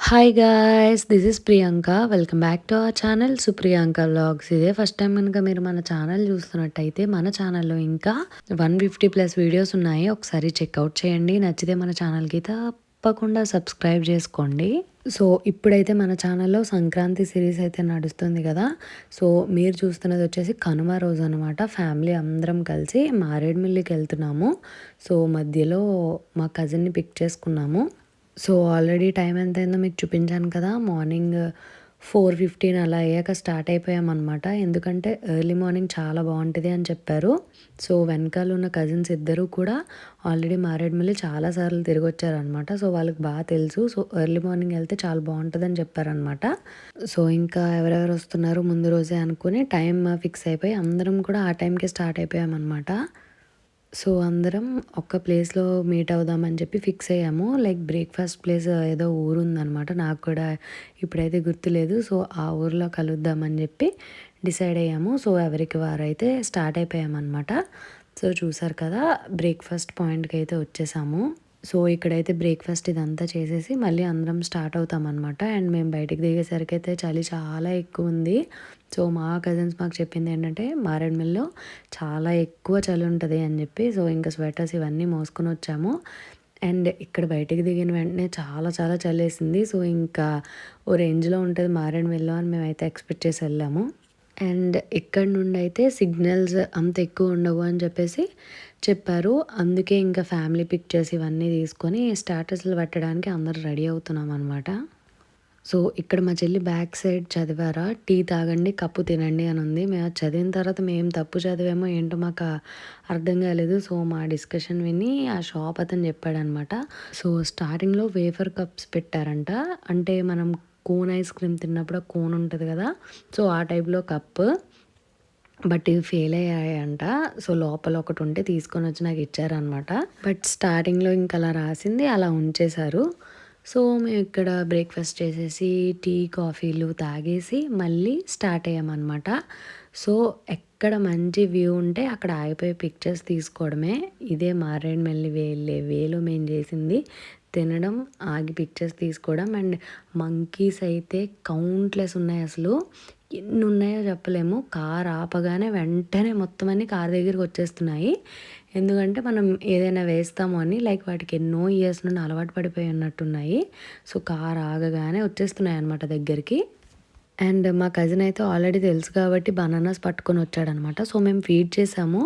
Hi guys, this is Priyanka. Welcome back to our channel Supriyanka vlogs. ఇదే first time కనుక మీరు మన ఛానల్ చూస్తున్నట్టయితే మన ఛానల్లో ఇంకా 150+ వీడియోస్ ఉన్నాయి. ఒకసారి చెక్అవుట్ చేయండి. నచ్చితే మన ఛానల్కి తప్పకుండా సబ్స్క్రైబ్ చేసుకోండి. సో ఇప్పుడైతే మన ఛానల్లో సంక్రాంతి సిరీస్ అయితే నడుస్తుంది కదా. సో మీరు చూస్తున్నది వచ్చేసి కనుమ రోజు అనమాట. ఫ్యామిలీ అందరం కలిసి మారేడుమిల్లికి వెళ్తున్నాము. సో మధ్యలో మా కజిన్ని పిక్ చేసుకున్నాము. సో ఆల్రెడీ టైం ఎంత అయిందో మీకు చూపించాను కదా. మార్నింగ్ 4:15 అలా అయ్యాక స్టార్ట్ అయిపోయామన్నమాట. ఎందుకంటే ఎర్లీ మార్నింగ్ చాలా బాగుంటుంది అని చెప్పారు. సో వెనకాల ఉన్న కజిన్స్ ఇద్దరు కూడా ఆల్రెడీ మారేడుమిల్లి చాలాసార్లు తిరిగి వచ్చారనమాట. సో వాళ్ళకి బాగా తెలుసు. సో ఎర్లీ మార్నింగ్ వెళ్తే చాలా బాగుంటుందని చెప్పారనమాట. సో ఇంకా ఎవరెవరు వస్తున్నారు ముందు రోజే అనుకుని టైం ఫిక్స్ అయిపోయి అందరం కూడా ఆ టైంకి స్టార్ట్ అయిపోయామన్నమాట. సో అందరం ఒక్క ప్లేస్లో మీట్ అవుదామని చెప్పి ఫిక్స్ అయ్యాము. లైక్ బ్రేక్ఫాస్ట్ ప్లేస్ ఏదో ఊరు ఉందనమాట, నాకు కూడా ఇప్పుడైతే గుర్తులేదు. సో ఆ ఊరిలో కలుద్దామని చెప్పి డిసైడ్ అయ్యాము. సో ఎవరికి వారైతే స్టార్ట్ అయిపోయామన్నమాట. సో చూసారు కదా, బ్రేక్ఫాస్ట్ పాయింట్కి అయితే వచ్చేసాము. సో ఇక్కడైతే బ్రేక్ఫాస్ట్ ఇదంతా చేసేసి మళ్ళీ అందరం స్టార్ట్ అవుతామన్నమాట. అండ్ మేము బయటికి దిగేసరికి అయితే చలి చాలా ఎక్కువ ఉంది. సో మా కజిన్స్ మాకు చెప్పింది ఏంటంటే మారేడుమిల్లో చాలా ఎక్కువ చలి ఉంటుంది అని చెప్పి. సో ఇంకా స్వెటర్స్ ఇవన్నీ మోసుకొని వచ్చాము. అండ్ ఇక్కడ బయటికి దిగిన వెంటనే చాలా చాలా చలి వేసింది. సో ఇంకా ఓ రేంజ్లో ఉంటుంది మారేడుమిల్లో అని మేమైతే ఎక్స్పెక్ట్ చేసి వెళ్ళాము. అండ్ ఇక్కడ నుండి అయితే సిగ్నల్స్ అంత ఎక్కువ ఉండవు అని చెప్పేసి చెప్పారు. అందుకే ఇంకా ఫ్యామిలీ పిక్చర్స్ ఇవన్నీ తీసుకొని స్టేటస్లు పెట్టడానికి అందరు రెడీ అవుతున్నాం అనమాట. సో ఇక్కడ మా చెల్లి బ్యాక్ సైడ్ చదివారా, టీ తాగండి కప్పు తినండి అని ఉంది. మేము చదివిన తర్వాత మేము తప్పు చదివామో ఏంటో మాకు అర్థం కాలేదు. సో మా డిస్కషన్ విని ఆ షాప్ అతను చెప్పాడనమాట. సో స్టార్టింగ్లో వేఫర్ కప్స్ పెట్టారంట. అంటే మనం కోన్ ఐస్ క్రీమ్ తిన్నప్పుడు కోన్ ఉంటుంది కదా, సో ఆ టైప్లో కప్పు. బట్ ఇవి ఫెయిల్ అయ్యాయంట. సో లోపల ఒకటి ఉంటే తీసుకొని వచ్చి నాకు ఇచ్చారనమాట. బట్ స్టార్టింగ్లో ఇంకా అలా రాసింది అలా ఉంచేశారు. సో మేము ఇక్కడ బ్రేక్ఫాస్ట్ చేసేసి టీ కాఫీలు తాగేసి మళ్ళీ స్టార్ట్ అయ్యామన్నమాట. సో ఎక్కడ మంచి వ్యూ ఉంటే అక్కడ ఆగిపోయి పిక్చర్స్ తీసుకోవడమే. ఇదే మారేడుమిల్లి వెళ్ళే వేలో మేము చేసింది. తినడం, ఆగి పిక్చర్స్ తీసుకోవడం. అండ్ మంకీస్ అయితే కౌంట్లెస్ ఉన్నాయి. అసలు ఎన్ని ఉన్నాయో చెప్పలేము. కార్ ఆపగానే వెంటనే మొత్తం అన్ని కార్ దగ్గరికి వచ్చేస్తున్నాయి. ఎందుకంటే మనం ఏదైనా వేస్తాము అని, లైక్ వాటికి ఎన్నో ఇయర్స్ నుండి అలవాటు పడిపోయి ఉన్నట్టున్నాయి. సో కార్ ఆగగానే వచ్చేస్తున్నాయి అన్నమాట దగ్గరికి. అండ్ మా కజిన్ అయితే ఆల్రెడీ తెలుసు కాబట్టి బనానాస్ పట్టుకొని వచ్చాడనమాట. సో మేము ఫీడ్ చేసాము.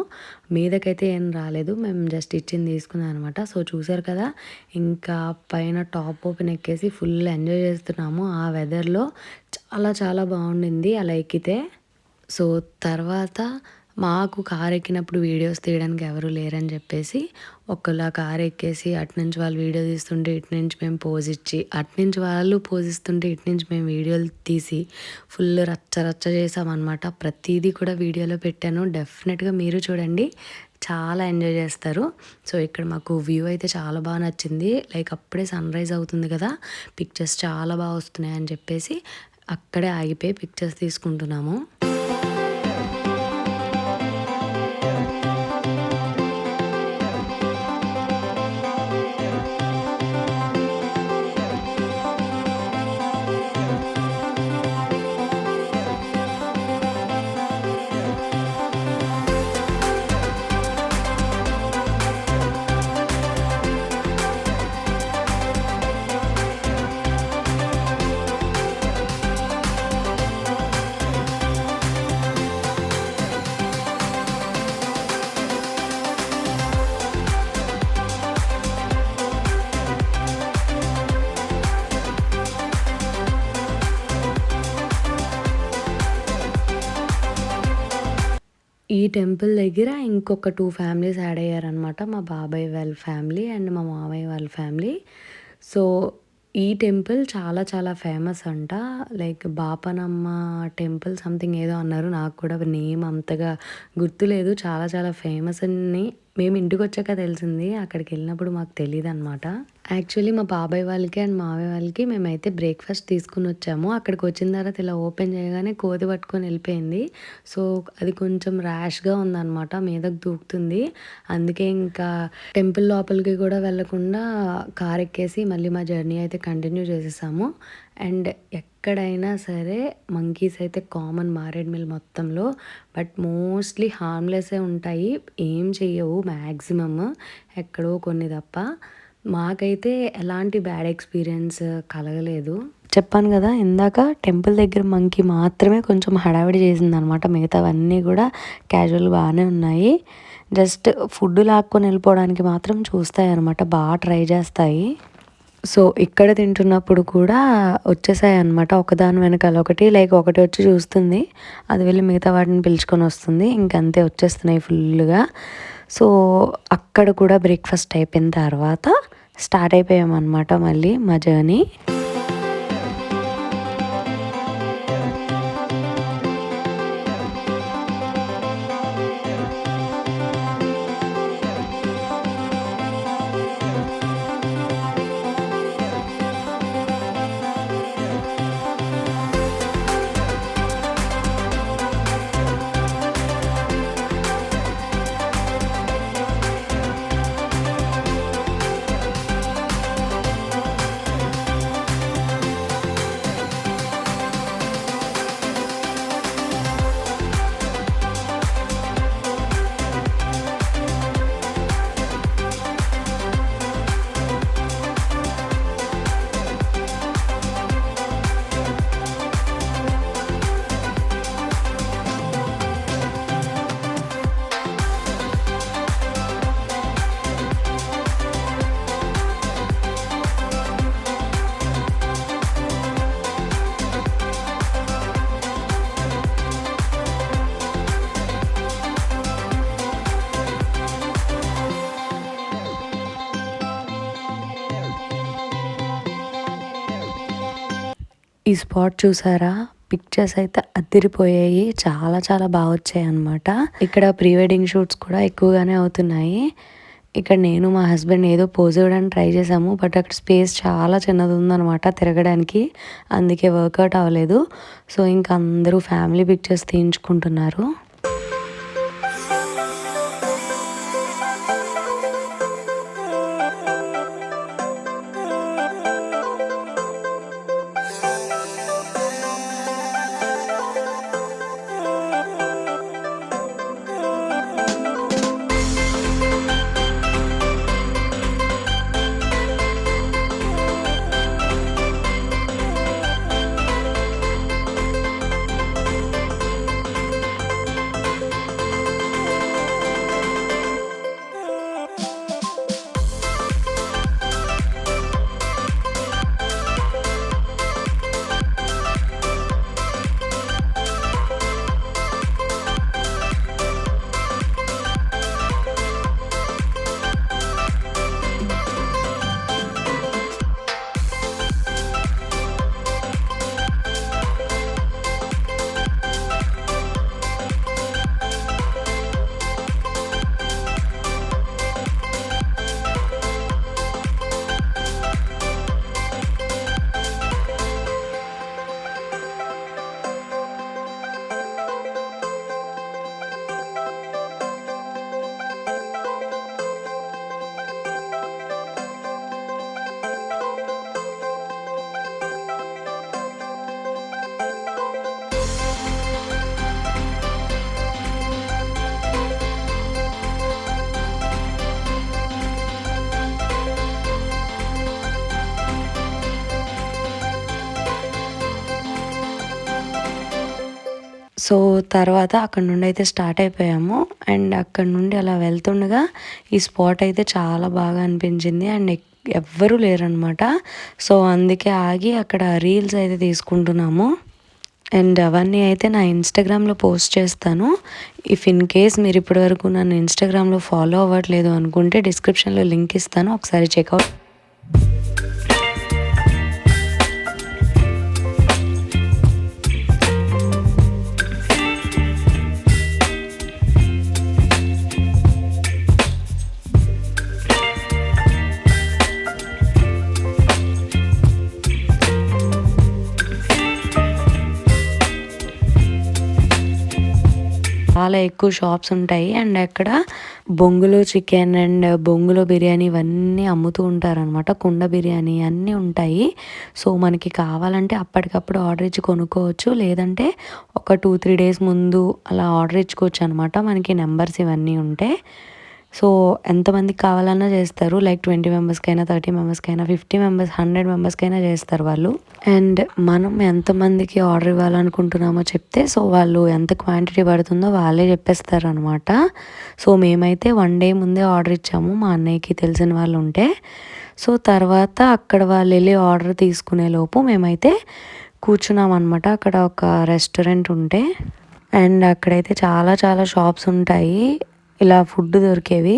మీదకైతే ఏం రాలేదు, మేము జస్ట్ ఇచ్చింది తీసుకున్నాం అనమాట. సో చూసారు కదా, ఇంకా పైన టాప్ ఓపెన్ ఎక్కేసి ఫుల్ ఎంజాయ్ చేస్తున్నాము. ఆ వెదర్లో చాలా చాలా బాగుండింది అలా ఎక్కితే. సో తర్వాత మాకు కార్ ఎక్కినప్పుడు వీడియోస్ తీయడానికి ఎవరు లేరని చెప్పేసి ఒకళ్ళ కార్ ఎక్కేసి అటునుంచి వాళ్ళు వీడియో తీస్తుంటే ఇటు నుంచి మేము పోజ్ ఇచ్చి, అటునుంచి వాళ్ళు పోజ్ ఇస్తుంటే ఇటు నుంచి మేము వీడియోలు తీసి ఫుల్ రచ్చ రచ్చ చేసామన్నమాట. ప్రతిదీ కూడా వీడియోలో పెట్టాను. డెఫినెట్గా మీరు చూడండి, చాలా ఎంజాయ్ చేస్తారు. సో ఇక్కడ మాకు వ్యూ అయితే చాలా బాగా నచ్చింది. లైక్ అప్పుడే సన్ రైజ్ అవుతుంది కదా, పిక్చర్స్ చాలా బాగా వస్తున్నాయి అని చెప్పేసి అక్కడే ఆగిపోయి పిక్చర్స్ తీసుకుంటున్నాము. ఈ టెంపుల్ దగ్గర ఇంకొక 2 ఫ్యామిలీస్ యాడ్ అయ్యారనమాట. మా బాబాయ్ వాళ్ళ ఫ్యామిలీ అండ్ మా మామయ్య వాళ్ళ ఫ్యామిలీ. సో ఈ టెంపుల్ చాలా చాలా ఫేమస్ అంట. లైక్ బాపనమ్మ టెంపుల్ సంథింగ్ ఏదో అన్నారు, నాకు కూడా నేమ్ అంతగా గుర్తులేదు. చాలా చాలా ఫేమస్ అని మేము ఇంటికి వచ్చాక తెలిసింది, అక్కడికి వెళ్ళినప్పుడు మాకు తెలియదు అనమాట. యాక్చువల్లీ మా బాబాయ్ వాళ్ళకి అండ్ మావయ్య వాళ్ళకి మేమైతే బ్రేక్‌ఫాస్ట్ తీసుకొనొచ్చాము. అక్కడికొచ్చిన తర్వాత ఇలా ఓపెన్ చేయగానే కోతి పట్టుకొని ఎళ్ళిపోయింది. సో, అది కొంచెం ర్యాష్‌గా ఉందనమాట. మీదకి దూకుతుంది. అందుకే ఇంకా టెంపుల్ లోపలికి కూడా వెళ్ళకుండా కారెక్కేసి మళ్ళీ మా జర్నీ అయితే కంటిన్యూ చేసేసాము. అండ్ ఎక్కడైనా సరే మంకీస్ అయితే కామన్ మారేడుమిల్లి మొత్తంలో. బట్ మోస్ట్‌లీ హార్మ్‌లెస్సే ఉంటాయి. ఏం చెయ్యవు మ్యాక్సిమమ్. ఎక్కడో కొన్ని తప్ప. మాకైతే ఎలాంటి బ్యాడ్ ఎక్స్‌పీరియన్స్ కలగలేదు. చెప్పాను గదా! ఇందాక టెంపుల్ దగ్గర మంకీ మాత్రమే కొంచెం హడావిడి చేసిందనమాట. మిగతావన్నీ గూడా క్యాజువల్ బానే ఉన్నాయి. జస్ట్ ఫుడ్ లాక్కొని వెళ్ళిపోవడానికి మాత్రం చూస్తాయనమాట. ట్రై చేస్తాయి. సో, ఇక్కడ తింటున్నప్పుడు కూడా వచ్చేసాయన్నమాట. ఒకదాని వెనకాల ఒకటి. లైక్ ఒకటి వచ్చి చూస్తుంది. అది వెళ్ళి మిగతా వాటిని పిలుచుకొనొస్తుంది. ఇంకంతే వచ్చేస్తున్నాయి ఫుల్లుగా. సో, అక్కడ కూడా బ్రేక్‌ఫాస్ట్ అయిపోయిన తర్వాత స్టార్ట్ అయిపోయామన్నమాట మళ్ళీ మా జర్నీ. ఈ స్పాట్ చూసారా? పిక్చర్స్ అయితే అదిరిపోయాయి. చాలా చాలా బాగా వచ్చాయన్నమాట. ఇక్కడ ప్రీ వెడ్డింగ్ షూట్స్ కూడా ఎక్కువగానే అవుతున్నాయి. ఇక్కడ నేను మా హస్బెండ్ ఏదో పోజ్ ఇవ్వడానికి ట్రై చేసాము. బట్ అక్కడ స్పేస్ చాలా చిన్నది ఉందన్నమాట తిరగడానికి. అందుకే వర్కౌట్ అవ్వలేదు. సో, ఇంకా అందరూ ఫ్యామిలీ పిక్చర్స్ తీయించుకుంటున్నారు. సో, తర్వాత అక్కడి నుండి అయితే స్టార్ట్ అయిపోయాము. అండ్ అక్కడి నుండి అలా వెళ్తుండగా ఈ స్పాట్ అయితే చాలా బాగా అనిపించింది. అండ్ ఎవ్వరూ లేరనమాట. సో, అందుకే ఆగి అక్కడ రీల్స్ అయితే తీసుకుంటున్నాము. అండ్ అవన్నీ అయితే నా ఇన్‌స్టాగ్రామ్‌లో పోస్ట్ చేస్తాను. ఇఫ్ ఇన్ కేస్ మీరు ఇప్పటివరకు నన్ను ఇన్‌స్టాగ్రామ్‌లో ఫాలో అవ్వట్లేదు అనుకుంటే డిస్క్రిప్షన్‌లో లింక్ ఇస్తాను. ఒకసారి చెక్‌ఔట్ చాలా ఎక్కువ షాప్స్ ఉంటాయి. అండ్ అక్కడ బొంగులో చికెన్ అండ్ బొంగులో బిర్యానీ ఇవన్నీ అమ్ముతూ ఉంటారనమాట. కుండ బిర్యానీ అన్నీ ఉంటాయి. సో మనకి కావాలంటే అప్పటికప్పుడు ఆర్డర్ ఇచ్చి కొనుక్కోవచ్చు. లేదంటే ఒక 2-3 డేస్ ముందు అలా ఆర్డర్ ఇచ్చుకోవచ్చు అనమాట. మనకి నెంబర్స్ ఇవన్నీ ఉంటే. సో ఎంతమందికి కావాలన్నా చేస్తారు. లైక్ 20 మెంబర్స్కైనా, 30 మెంబర్స్కైనా, 50 మెంబర్స్, 100 మెంబర్స్కైనా చేస్తారు వాళ్ళు. అండ్ మనం ఎంతమందికి ఆర్డర్ ఇవ్వాలనుకుంటున్నామో చెప్తే సో వాళ్ళు ఎంత క్వాంటిటీ పడుతుందో వాళ్ళే చెప్పేస్తారనమాట. సో మేమైతే 1 డే ముందే ఆర్డర్ ఇచ్చాము మా అన్నయ్యకి తెలిసిన వాళ్ళు ఉంటే. సో తర్వాత అక్కడ వాళ్ళు వెళ్ళి ఆర్డర్ తీసుకునే లోపు మేమైతే కూర్చున్నాం అనమాట. అక్కడ ఒక రెస్టారెంట్ ఉంటే అండ్ అక్కడైతే చాలా చాలా షాప్స్ ఉంటాయి ఇలా ఫుడ్ దొరికేవి.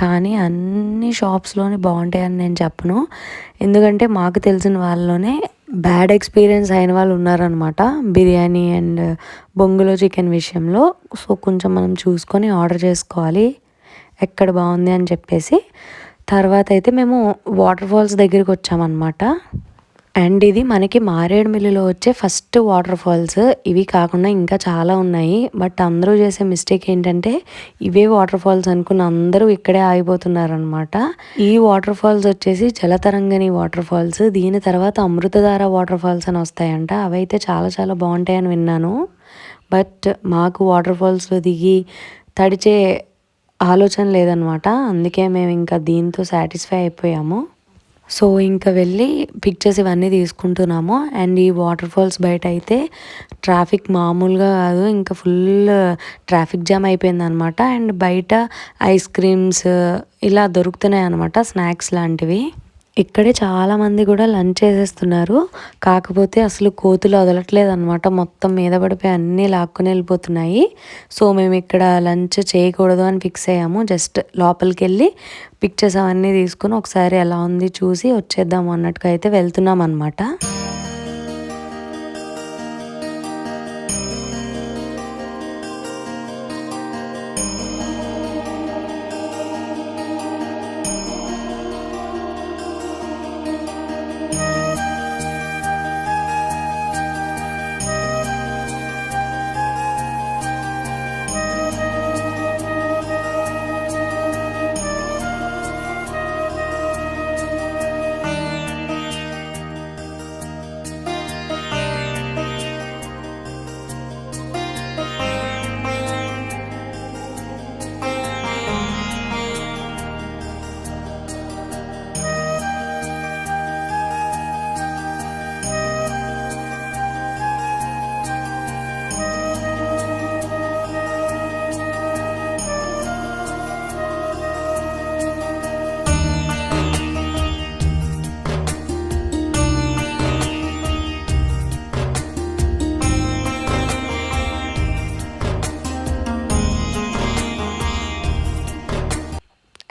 కానీ అన్ని షాప్స్లోనే బాగుంటాయని నేను చెప్పను. ఎందుకంటే మాకు తెలిసిన వాళ్ళలోనే బ్యాడ్ ఎక్స్పీరియన్స్ అయిన వాళ్ళు ఉన్నారనమాట బిర్యానీ అండ్ బొంగులో చికెన్ విషయంలో. సో కొంచెం మనం చూసుకొని ఆర్డర్ చేసుకోవాలి ఎక్కడ బాగుంది అని చెప్పేసి. తర్వాత అయితే మేము వాటర్ ఫాల్స్ దగ్గరికి వచ్చామన్నమాట. అండ్ ఇది మనకి మారేడుమిల్లిలో వచ్చే ఫస్ట్ వాటర్ ఫాల్స్. ఇవి కాకుండా ఇంకా చాలా ఉన్నాయి. బట్ అందరూ చేసే మిస్టేక్ ఏంటంటే ఇవే వాటర్ ఫాల్స్ అనుకుని అందరూ ఇక్కడే ఆగిపోతున్నారనమాట. ఈ వాటర్ ఫాల్స్ వచ్చేసి జలతరంగిణి వాటర్ ఫాల్స్. దీని తర్వాత అమృతధార వాటర్ ఫాల్స్ అని వస్తాయంట. అవైతే చాలా చాలా బాగుంటాయని విన్నాను. బట్ మాకు వాటర్ ఫాల్స్లో దిగి తడిచే ఆలోచన లేదనమాట. అందుకే మేము ఇంకా దీంతో సాటిస్ఫై అయిపోయాము. సో ఇంకా వెళ్ళి పిక్చర్స్ ఇవన్నీ తీసుకుంటున్నాము. అండ్ ఈ వాటర్ ఫాల్స్ బయట అయితే ట్రాఫిక్ మామూలుగా కాదు, ఇంకా ఫుల్ ట్రాఫిక్ జామ్ అయిపోయింది అనమాట. అండ్ బయట ఐస్ క్రీమ్స్ ఇలా దొరుకుతున్నాయి అనమాట, స్నాక్స్ లాంటివి. ఇక్కడే చాలామంది కూడా లంచ్ చేసేస్తున్నారు. కాకపోతే అసలు కోతులు వదలట్లేదు అనమాట. మొత్తం మీద పడిపోయి అన్నీ లాక్కుని వెళ్ళిపోతున్నాయి. సో మేము ఇక్కడ లంచ్ చేయకూడదు అని ఫిక్స్ అయ్యాము. జస్ట్ లోపలికి వెళ్ళి పిక్చర్స్ అవన్నీ తీసుకుని ఒకసారి ఎలా ఉంది చూసి వచ్చేద్దాము అన్నట్టుగా అయితే వెళ్తున్నాం అనమాట.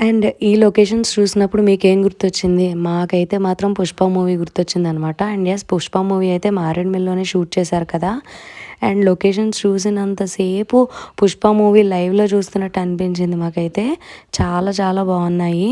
అండ్ ఈ లొకేషన్స్ చూసినప్పుడు మీకేం గుర్తొచ్చింది? మాకైతే మాత్రం 'పుష్ప' మూవీ గుర్తొచ్చిందనమాట. అండ్ యెస్, 'పుష్ప' మూవీ అయితే మారేడుమిల్లిలోనే షూట్ చేశారు కదా. అండ్ లొకేషన్స్ చూసినంతసేపు 'పుష్ప' మూవీ లైవ్లో చూస్తున్నట్టు అనిపించింది మాకైతే. చాలా చాలా బాగున్నాయి.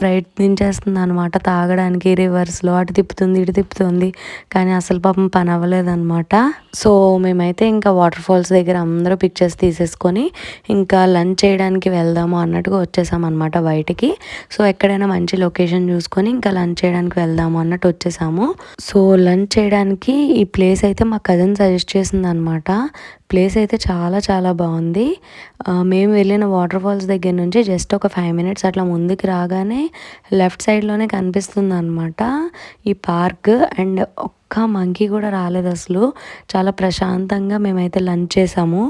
ప్రయత్నించేస్తుంది అనమాట తాగడానికి. రివర్స్లో అటు తిప్పుతుంది ఇటు తిప్పుతుంది, కానీ అసలు పాపం పని అవ్వలేదన్నమాట. సో మేమైతే ఇంకా వాటర్ ఫాల్స్ దగ్గర అందరూ పిక్చర్స్ తీసేసుకొని ఇంకా లంచ్ చేయడానికి వెళ్దాము అన్నట్టుగా వచ్చేసామన్నమాట బయటికి. సో ఎక్కడైనా మంచి లొకేషన్ చూసుకొని ఇంకా లంచ్ చేయడానికి వెళ్దాము అన్నట్టు వచ్చేసాము. సో లంచ్ చేయడానికి ఈ ప్లేస్ అయితే మా కజిన్ సజెస్ట్ చేసింది అనమాట. ప్లేస్ అయితే చాలా చాలా బాగుంది. మేము వెళ్ళిన వాటర్ ఫాల్స్ దగ్గర నుంచి జస్ట్ ఒక 5 మినిట్స్ అట్లా ముందుకు రాగానే లెఫ్ట్ సైడ్లోనే కనిపిస్తుంది అనమాట ఈ పార్క్. అండ్ ఒక్క మంకీ కూడా రాలేదు అసలు. చాలా ప్రశాంతంగా మేమైతే లంచ్ చేసాము.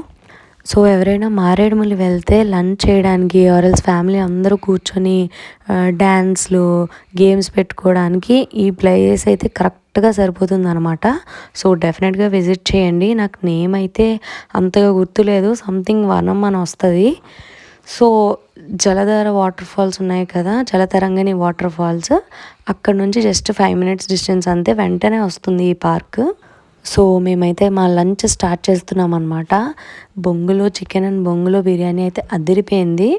సో ఎవరైనా మారేడుమల్లి వెళ్తే లంచ్ చేయడానికి ఆర్ఎల్స్ ఫ్యామిలీ అందరూ కూర్చొని డ్యాన్స్లు గేమ్స్ పెట్టుకోవడానికి ఈ ప్లేస్ అయితే కరెక్ట్గా సరిపోతుంది అనమాట. సో డెఫినెట్గా విజిట్ చేయండి. నాకు నేమ్ అయితే అంతగా గుర్తులేదు, సంథింగ్ వనం అని వస్తుంది. సో జలధార వాటర్ ఫాల్స్ ఉన్నాయి కదా, జలతరంగిణి వాటర్ ఫాల్స్, అక్కడ నుంచి జస్ట్ 5 మినిట్స్ డిస్టెన్స్ అంతే, వెంటనే వస్తుంది ఈ పార్క్. సో మేమైతే మా లంచ్ స్టార్ట్ చేస్తున్నాం అనమాట. బొంగులో చికెన్ అండ్ బొంగులో బిర్యానీ అయితే అదిరిపోయింది.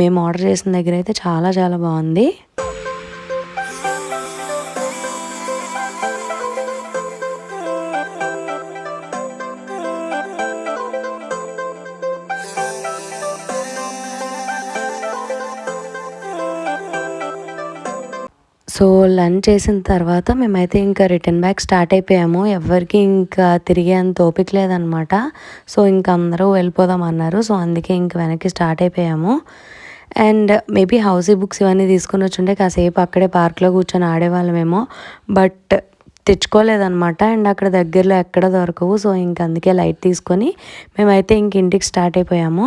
మేము ఆర్డర్ చేసిన దగ్గర అయితే చాలా చాలా బాగుంది. సో లంచ్ చేసిన తర్వాత మేమైతే ఇంకా రిటర్న్ బ్యాక్ స్టార్ట్ అయిపోయాము. ఎవరికి ఇంకా తిరిగే అంత ఓపిక లేదనమాట. సో ఇంకా అందరూ వెళ్ళిపోదాం అన్నారు. సో అందుకే ఇంక వెనక్కి స్టార్ట్ అయిపోయాము. అండ్ మేబీ హౌసీ బుక్స్ ఇవన్నీ తీసుకొని వచ్చుంటే కాసేపు అక్కడే పార్క్లో కూర్చొని ఆడేవాళ్ళమేమో, బట్ తెచ్చుకోలేదనమాట. అండ్ అక్కడ దగ్గరలో ఎక్కడ దొరకవు. సో ఇంక అందుకే లైట్ తీసుకొని మేమైతే ఇంక ఇంటికి స్టార్ట్ అయిపోయాము.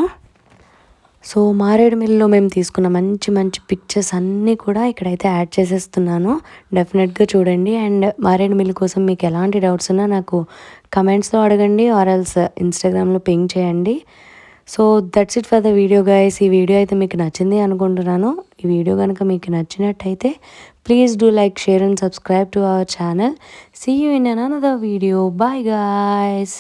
సో మారేడుమిల్లిలో మేము తీసుకున్న మంచి మంచి పిక్చర్స్ అన్నీ కూడా ఇక్కడైతే యాడ్ చేసేస్తున్నాను. డెఫినెట్గా చూడండి. అండ్ మారేడుమిల్లి కోసం మీకు ఎలాంటి డౌట్స్ ఉన్నా నాకు కమెంట్స్లో అడగండి, ఆర్ఎల్స్ ఇన్స్టాగ్రామ్లో పింగ్ చేయండి. So that's it for the video guys. ఈ వీడియో అయితే మీకు నచ్చింది అనుకుంటున్నాను. ఈ వీడియో కనుక మీకు నచ్చినట్టయితే please do like, share and subscribe to our channel. See you in another video. Bye guys.